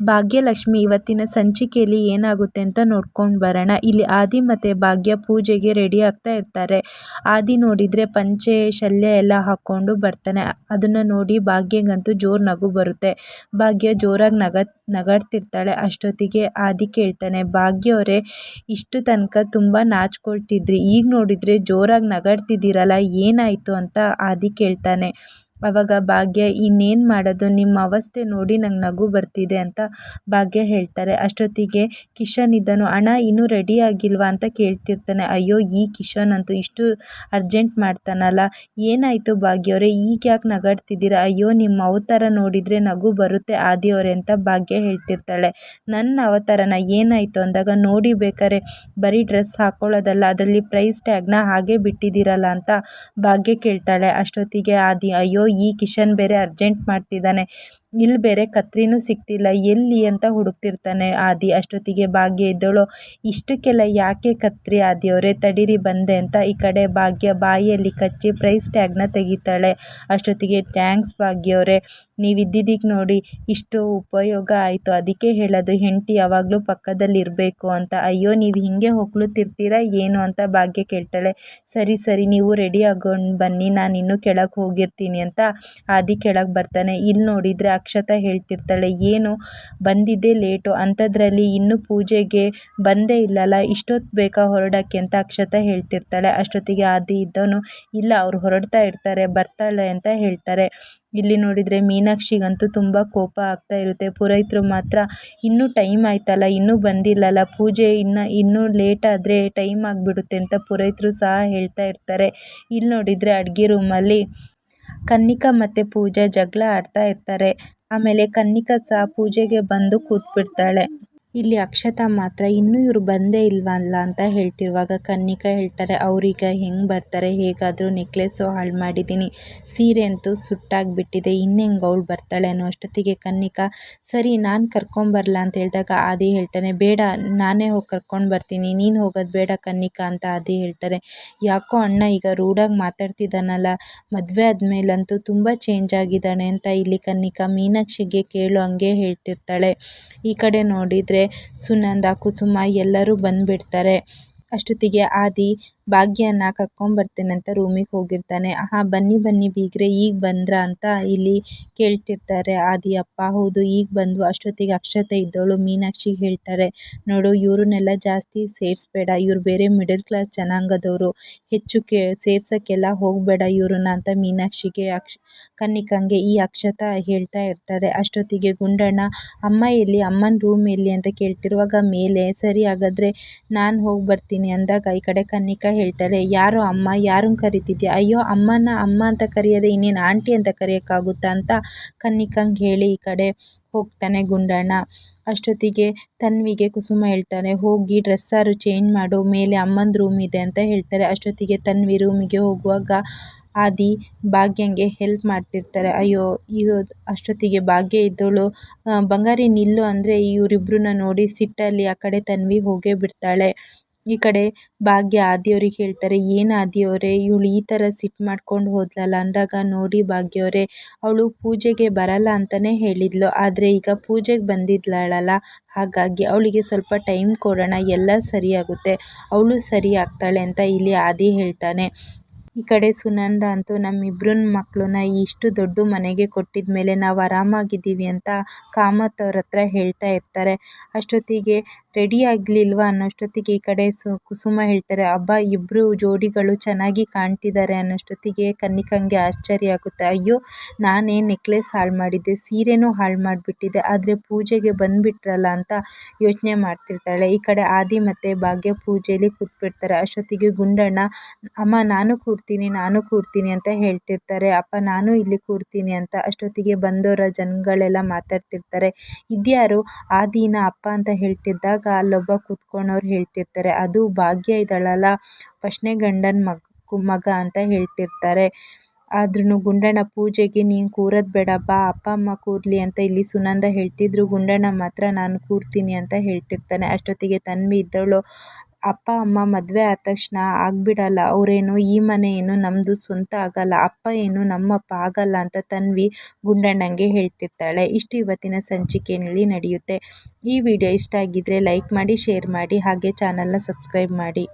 ಭಾಗ್ಯಲಕ್ಷ್ಮಿ ಇವತ್ತಿನ ಸಂಚಿಕೆಯಲ್ಲಿ ಏನಾಗುತ್ತೆ ಅಂತ ನೋಡ್ಕೊಂಡು ಬರೋಣ. ಇಲ್ಲಿ ಆದಿ ಮತ್ತು ಭಾಗ್ಯ ಪೂಜೆಗೆ ರೆಡಿ ಆಗ್ತಾ ಇರ್ತಾರೆ. ಆದಿ ನೋಡಿದರೆ ಪಂಚೆ ಶಲ್ಯ ಎಲ್ಲ ಹಾಕ್ಕೊಂಡು ಬರ್ತಾನೆ. ಅದನ್ನು ನೋಡಿ ಭಾಗ್ಯಗಂತೂ ಜೋರು ನಗು ಬರುತ್ತೆ. ಭಾಗ್ಯ ಜೋರಾಗಿ ನಗಾಡ್ತಿರ್ತಾಳೆ. ಅಷ್ಟೊತ್ತಿಗೆ ಆದಿ ಕೇಳ್ತಾನೆ, ಭಾಗ್ಯ ಅವರೇ, ಇಷ್ಟು ತನಕ ತುಂಬ ನಾಚ್ಕೊಳ್ತಿದ್ರಿ, ಈಗ ನೋಡಿದರೆ ಜೋರಾಗಿ ನಗಾಡ್ತಿದ್ದೀರಲ್ಲ, ಏನಾಯಿತು ಅಂತ ಆದಿ ಕೇಳ್ತಾನೆ. ಆವಾಗ ಭಾಗ್ಯ, ಇನ್ನೇನು ಮಾಡೋದು, ನಿಮ್ಮ ಅವಸ್ಥೆ ನೋಡಿ ನಂಗೆ ನಗು ಬರ್ತಿದೆ ಅಂತ ಭಾಗ್ಯ ಹೇಳ್ತಾರೆ. ಅಷ್ಟೊತ್ತಿಗೆ ಕಿಶನ್ ಇದ್ದನು. ಅಣ್ಣ ಇನ್ನೂ ರೆಡಿ ಆಗಿಲ್ವಾ ಅಂತ ಕೇಳ್ತಿರ್ತಾನೆ. ಅಯ್ಯೋ, ಈ ಕಿಶನ್ ಅಂತೂ ಇಷ್ಟು ಅರ್ಜೆಂಟ್ ಮಾಡ್ತಾನಲ್ಲ, ಏನಾಯಿತು ಭಾಗ್ಯವರೇ, ಈಗ ಯಾಕೆ ನಗಾಡ್ತಿದ್ದೀರಾ? ಅಯ್ಯೋ, ನಿಮ್ಮ ಅವತಾರ ನೋಡಿದರೆ ನಗು ಬರುತ್ತೆ ಆದಿಯವರೇ ಅಂತ ಭಾಗ್ಯ ಹೇಳ್ತಿರ್ತಾಳೆ. ನನ್ನ ಅವತಾರನ ಏನಾಯಿತು ಅಂದಾಗ, ನೋಡಿ ಬೇಕಾರೆ ಬರೀ ಡ್ರೆಸ್ ಹಾಕ್ಕೊಳ್ಳೋದಲ್ಲ, ಅದರಲ್ಲಿ ಪ್ರೈಸ್ ಟ್ಯಾಗ್ನ ಹಾಗೆ ಬಿಟ್ಟಿದ್ದೀರಲ್ಲ ಅಂತ ಭಾಗ್ಯ ಕೇಳ್ತಾಳೆ. ಅಷ್ಟೊತ್ತಿಗೆ ಆದಿ, ಅಯ್ಯೋ, ಈ ಕಿಶನ್ ಬೇರೆ ಅರ್ಜೆಂಟ್ ಮಾಡ್ತಿದ್ದಾನೆ, ಇಲ್ಲಿ ಬೇರೆ ಕತ್ರಿನೂ ಸಿಗ್ತಿಲ್ಲ, ಎಲ್ಲಿ ಅಂತ ಹುಡುಕ್ತಿರ್ತಾನೆ ಆದಿ. ಅಷ್ಟೊತ್ತಿಗೆ ಭಾಗ್ಯ ಇದ್ದಳು, ಇಷ್ಟಕ್ಕೆಲ್ಲ ಯಾಕೆ ಕತ್ರಿ ಆದಿಯವರೇ, ತಡೀರಿ ಬಂದೆ ಅಂತ ಈ ಕಡೆ ಭಾಗ್ಯ ಬಾಯಿಯಲ್ಲಿ ಕಚ್ಚಿ ಪ್ರೈಸ್ ಟ್ಯಾಗ್ನ ತೆಗಿತಾಳೆ. ಅಷ್ಟೊತ್ತಿಗೆ ಥ್ಯಾಂಕ್ಸ್ ಭಾಗ್ಯವರೇ, ನೀವಿದ್ದಿದ್ದಕ್ಕೆ ನೋಡಿ ಇಷ್ಟು ಉಪಯೋಗ ಆಯಿತು, ಅದಕ್ಕೆ ಹೇಳೋದು ಹೆಂಡತಿ ಯಾವಾಗಲೂ ಪಕ್ಕದಲ್ಲಿ ಇರಬೇಕು ಅಂತ. ಅಯ್ಯೋ, ನೀವು ಹಿಂಗೆ ಹೊಗಳುತ್ತಿರ್ತೀರಾ ಏನು ಅಂತ ಭಾಗ್ಯ ಕೇಳ್ತಾಳೆ. ಸರಿ ಸರಿ, ನೀವು ರೆಡಿ ಆಗೊಂಡು ಬನ್ನಿ, ನಾನು ಇನ್ನೂ ಕೆಳಗೆ ಹೋಗಿರ್ತೀನಿ ಅಂತ ಆದಿ ಕೆಳಗೆ ಬರ್ತಾನೆ. ಇಲ್ಲಿ ನೋಡಿದರೆ ಅಕ್ಷತಾ ಹೇಳ್ತಿರ್ತಾಳೆ, ಏನು ಬಂದಿದ್ದೇ ಲೇಟು, ಅಂಥದ್ರಲ್ಲಿ ಇನ್ನೂ ಪೂಜೆಗೆ ಬಂದೇ ಇಲ್ಲಲ್ಲ, ಇಷ್ಟೊತ್ತು ಬೇಕಾ ಹೊರಡೋಕ್ಕೆ ಅಂತ ಅಕ್ಷತಾ ಹೇಳ್ತಿರ್ತಾಳೆ. ಅಷ್ಟೊತ್ತಿಗೆ ಆದಿ ಇದ್ದವನು, ಇಲ್ಲ, ಅವ್ರು ಹೊರಡ್ತಾ ಇರ್ತಾರೆ, ಬರ್ತಾಳೆ ಅಂತ ಹೇಳ್ತಾರೆ. ಇಲ್ಲಿ ನೋಡಿದರೆ ಮೀನಾಕ್ಷಿಗಂತೂ ತುಂಬ ಕೋಪ ಆಗ್ತಾ ಇರುತ್ತೆ. ಪುರೋಹಿತರು ಮಾತ್ರ, ಇನ್ನೂ ಟೈಮ್ ಆಯ್ತಲ್ಲ, ಇನ್ನೂ ಬಂದಿಲ್ಲಲ್ಲ, ಪೂಜೆ ಇನ್ನೂ ಲೇಟ್ ಆದರೆ ಟೈಮ್ ಆಗಿಬಿಡುತ್ತೆ ಅಂತ ಪುರೋಹಿತರು ಸಹ ಹೇಳ್ತಾ ಇರ್ತಾರೆ. ಇಲ್ಲಿ ನೋಡಿದರೆ ಅಡುಗೆ ರೂಮಲ್ಲಿ ಕನ್ನಿಕಾ ಮತ್ತು ಪೂಜಾ ಜಗಳ ಆಡ್ತಾ ಇರ್ತಾರೆ. ಆಮೇಲೆ ಕನ್ನಿಕಾ ಸಹ ಪೂಜೆಗೆ ಬಂದು ಕೂತ್ಬಿಡ್ತಾಳೆ. ಇಲ್ಲಿ ಅಕ್ಷತಾ ಮಾತ್ರ, ಇನ್ನೂ ಇವರು ಬಂದೇ ಇಲ್ವಲ್ಲ ಅಂತ ಹೇಳ್ತಿರುವಾಗ ಕನ್ನಿಕಾ ಹೇಳ್ತಾರೆ, ಅವ್ರೀಗ ಹೆಂಗೆ ಬರ್ತಾರೆ, ಹೇಗಾದರೂ ನೆಕ್ಲೆಸ್ಸು ಹಾಳು ಮಾಡಿದ್ದೀನಿ, ಸೀರೆ ಅಂತೂ ಸುಟ್ಟಾಗಿಬಿಟ್ಟಿದೆ, ಇನ್ನೆಂಗೆ ಅವಳು ಬರ್ತಾಳೆ ಅನ್ನೋ ಅಷ್ಟೊತ್ತಿಗೆ ಕನ್ನಿಕಾ, ಸರಿ ನಾನು ಕರ್ಕೊಂಬರಲ್ಲ ಅಂತ ಹೇಳಿದಾಗ ಆದಿ ಹೇಳ್ತಾನೆ, ಬೇಡ, ನಾನೇ ಹೋಗಿ ಕರ್ಕೊಂಡು ಬರ್ತೀನಿ, ನೀನು ಹೋಗೋದು ಬೇಡ ಕನ್ನಿಕಾ ಅಂತ ಆದಿ ಹೇಳ್ತಾರೆ. ಯಾಕೋ ಅಣ್ಣ ಈಗ ರೂಢಾಗಿ ಮಾತಾಡ್ತಿದ್ದಾನಲ್ಲ, ಮದುವೆ ಆದಮೇಲಂತೂ ತುಂಬ ಚೇಂಜ್ ಆಗಿದ್ದಾನೆ ಅಂತ ಇಲ್ಲಿ ಕನ್ನಿಕಾ ಮೀನಾಕ್ಷಿಗೆ ಕೇಳೋ ಹಂಗೆ ಹೇಳ್ತಿರ್ತಾಳೆ. ಈ ಕಡೆ ನೋಡಿದರೆ ಸುನಂದ, ಕುಸುಮ ಎಲ್ಲರೂ ಬಂದುಬಿಡ್ತಾರೆ. ಅಷ್ಟೊತ್ತಿಗೆ ಆದಿ ಭಾಗ್ಯನ ಕರ್ಕೊಂಬರ್ತೇನೆ ಅಂತ ರೂಮಿಗೆ ಹೋಗಿರ್ತಾನೆ. ಬನ್ನಿ ಬನ್ನಿ ಬೀಗ್ರೆ, ಈಗ ಬಂದ್ರಾ ಅಂತ ಇಲ್ಲಿ ಕೇಳ್ತಿರ್ತಾರೆ ಆದಿ. ಅಪ್ಪ ಹೌದು, ಈಗ ಬಂದ್ವು. ಅಷ್ಟೊತ್ತಿಗೆ ಅಕ್ಷತೆ ಇದ್ದವಳು ಮೀನಾಕ್ಷಿಗೆ ಹೇಳ್ತಾರೆ, ನೋಡು, ಇವ್ರನ್ನೆಲ್ಲ ಜಾಸ್ತಿ ಸೇರಿಸ್ಬೇಡ, ಇವ್ರು ಬೇರೆ ಮಿಡಲ್ ಕ್ಲಾಸ್ ಜನಾಂಗದವರು, ಹೆಚ್ಚು ಸೇರ್ಸೋಕ್ಕೆಲ್ಲ ಹೋಗಬೇಡ ಇವ್ರನ್ನ ಅಂತ ಮೀನಾಕ್ಷಿಗೆ ಕನ್ನಿಕಂಗೆ ಈ ಅಕ್ಷತಾ ಹೇಳ್ತಾ ಇರ್ತಾರೆ. ಅಷ್ಟೊತ್ತಿಗೆ ಗುಂಡಣ್ಣ, ಅಮ್ಮ ಎಲ್ಲಿ, ಅಮ್ಮನ ರೂಮ್ ಎಲ್ಲಿ ಅಂತ ಕೇಳ್ತಿರುವಾಗ ಮೇಲೆ, ಸರಿ ಹಾಗಾದರೆ ನಾನು ಹೋಗಿ ಬರ್ತೀನಿ ಅಂದಾಗ ಈ ಕಡೆ ಕನ್ನಿಕಾ ಹೇಳ್ತಾಳೆ, ಯಾರೋ ಅಮ್ಮ, ಯಾರನ್ನು ಕರಿತಿದ್ಯಾ? ಅಯ್ಯೋ, ಅಮ್ಮನ ಅಮ್ಮ ಅಂತ ಕರೆಯೋದೆ, ಇನ್ನೇನು ಆಂಟಿ ಅಂತ ಕರೆಯೋಕ್ಕಾಗುತ್ತಾ ಅಂತ ಕನ್ನಿಕಂಗೆ ಹೇಳಿ ಈ ಕಡೆ ಹೋಗ್ತಾನೆ ಗುಂಡಣ್ಣ. ಅಷ್ಟೊತ್ತಿಗೆ ತನ್ವಿಗೆ ಕುಸುಮ ಹೇಳ್ತಾನೆ, ಹೋಗಿ ಡ್ರೆಸ್ಸಾರು ಚೇಂಜ್ ಮಾಡು, ಮೇಲೆ ಅಮ್ಮನ ರೂಮ್ ಇದೆ ಅಂತ ಹೇಳ್ತಾರೆ. ಅಷ್ಟೊತ್ತಿಗೆ ತನ್ವಿ ರೂಮಿಗೆ ಹೋಗುವಾಗ ಆದಿ ಭಾಗ್ಯಂಗೆ ಹೆಲ್ಪ್ ಮಾಡ್ತಿರ್ತಾರೆ. ಅಯ್ಯೋ, ಅಷ್ಟೊತ್ತಿಗೆ ಭಾಗ್ಯ ಇದ್ದವಳು, ಬಂಗಾರಿ ನಿಲ್ಲು ಅಂದರೆ ಇವರಿಬ್ಬರನ್ನ ನೋಡಿ ಸಿಟ್ಟಲ್ಲಿ ಆ ಕಡೆ ತನ್ವಿ ಹೋಗೇ ಬಿಡ್ತಾಳೆ. ಈ ಕಡೆ ಭಾಗ್ಯ ಆದಿಯವ್ರಿಗೆ ಹೇಳ್ತಾರೆ, ಏನು ಆದಿಯವರೇ, ಇವಳು ಈ ಥರ ಸಿಟ್ಟು ಮಾಡ್ಕೊಂಡು ಹೋದ್ಲಲ್ಲ ಅಂದಾಗ, ನೋಡಿ ಭಾಗ್ಯವರೇ, ಅವಳು ಪೂಜೆಗೆ ಬರಲ್ಲ ಅಂತಲೇ ಹೇಳಿದ್ಲು, ಆದರೆ ಈಗ ಪೂಜೆಗೆ ಬಂದಿದ್ಲಲ್ಲ, ಹಾಗಾಗಿ ಅವಳಿಗೆ ಸ್ವಲ್ಪ ಟೈಮ್ ಕೊಡೋಣ, ಎಲ್ಲ ಸರಿಯಾಗುತ್ತೆ, ಅವಳು ಸರಿ ಆಗ್ತಾಳೆ ಅಂತ ಇಲ್ಲಿ ಆದಿ ಹೇಳ್ತಾನೆ. ಈ ಕಡೆ ಸುನಂದ ಅಂತೂ, ನಮ್ಮಿಬ್ಬರನ್ನ ಮಕ್ಕಳನ್ನ ಇಷ್ಟು ದೊಡ್ಡ ಮನೆಗೆ ಕೊಟ್ಟಿದ ಮೇಲೆ ನಾವು ಆರಾಮಾಗಿದ್ದೀವಿ ಅಂತ ಕಾಮತ್ ಅವ್ರ ಹತ್ರ ಹೇಳ್ತಾ ಇರ್ತಾರೆ. ಅಷ್ಟೊತ್ತಿಗೆ ರೆಡಿ ಆಗಲಿಲ್ವಾ ಅನ್ನೋಷ್ಟೊತ್ತಿಗೆ ಈ ಕಡೆ ಕುಸುಮ ಹೇಳ್ತಾರೆ, ಅಬ್ಬಾ, ಇಬ್ಬರು ಜೋಡಿಗಳು ಚೆನ್ನಾಗಿ ಕಾಣ್ತಿದ್ದಾರೆ ಅನ್ನೋಷ್ಟೊತ್ತಿಗೆ ಕನ್ನಿಕಂಗೆ ಆಶ್ಚರ್ಯ ಆಗುತ್ತೆ. ಅಯ್ಯೋ, ನಾನೇ ನೆಕ್ಲೆಸ್ ಹಾಳು ಮಾಡಿದ್ದೆ, ಸೀರೆನೂ ಹಾಳು ಮಾಡಿಬಿಟ್ಟಿದ್ದೆ, ಆದರೆ ಪೂಜೆಗೆ ಬಂದುಬಿಟ್ರಲ್ಲ ಅಂತ ಯೋಚನೆ ಮಾಡ್ತಿರ್ತಾಳೆ. ಈ ಕಡೆ ಆದಿ ಮತ್ತು ಭಾಗ್ಯ ಪೂಜೆಯಲ್ಲಿ ಕೂತ್ಬಿಡ್ತಾರೆ. ಅಷ್ಟೊತ್ತಿಗೆ ಗುಂಡಣ್ಣ, ಅಮ್ಮ ನಾನು ಕೂರ್ತೀನಿ ಅಂತ ಹೇಳ್ತಿರ್ತಾರೆ. ಅಪ್ಪ ನಾನು ಇಲ್ಲಿ ಕೂರ್ತೀನಿ ಅಂತ. ಅಷ್ಟೊತ್ತಿಗೆ ಬಂದವರ ಜನಗಳೆಲ್ಲ ಮಾತಾಡ್ತಿರ್ತಾರೆ. ಇದ್ಯಾರು ಆದಿನ ಅಪ್ಪ ಅಂತ ಹೇಳ್ತಿದ್ದಾಗ ಅಲ್ಲೊಬ್ಬ ಕೂತ್ಕೊಂಡವ್ರು ಹೇಳ್ತಿರ್ತಾರೆ, ಅದು ಭಾಗ್ಯ ಇದ್ದಾಳಲ್ಲ, ಫಸ್ಟ್ನೇ ಗಂಡನ ಮಗ ಅಂತ ಹೇಳ್ತಿರ್ತಾರೆ. ಆದ್ರೂ ಗುಂಡಣ್ಣ ಪೂಜೆಗೆ ನೀನು ಕೂರೋದು ಬೇಡ, ಬಾ ಅಪ್ಪ ಅಮ್ಮ ಕೂರ್ಲಿ ಅಂತ ಇಲ್ಲಿ ಸುನಂದ ಹೇಳ್ತಿದ್ರು. ಗುಂಡಣ್ಣ ಮಾತ್ರ ನಾನು ಕೂರ್ತೀನಿ ಅಂತ ಹೇಳ್ತಿರ್ತಾನೆ. ಅಷ್ಟೊತ್ತಿಗೆ ತನ್ವಿ ಇದ್ದವಳು, ಅಪ್ಪ ಅಮ್ಮ ಮದುವೆ ಆದ ತಕ್ಷಣ ಆಗ್ಬಿಡಲ್ಲ, ಅವರೇನು ಈ ಮನೆ ಏನು ನಮ್ಮದು ಸ್ವಂತ ಆಗಲ್ಲ, ಅಪ್ಪ ಏನು ನಮ್ಮಪ್ಪ ಆಗಲ್ಲ ಅಂತ ತನ್ವಿ ಗುಂಡಣ್ಣಂಗೆ ಹೇಳ್ತಿರ್ತಾಳೆ. ಇಷ್ಟು ಇವತ್ತಿನ ಸಂಚಿಕೆಯಲ್ಲಿ ನಡೆಯುತ್ತೆ. ಈ ವಿಡಿಯೋ ಇಷ್ಟ ಆಗಿದ್ರೆ ಲೈಕ್ ಮಾಡಿ, ಶೇರ್ ಮಾಡಿ, ಹಾಗೆ ಚಾನಲ್ನ ಸಬ್ಸ್ಕ್ರೈಬ್ ಮಾಡಿ.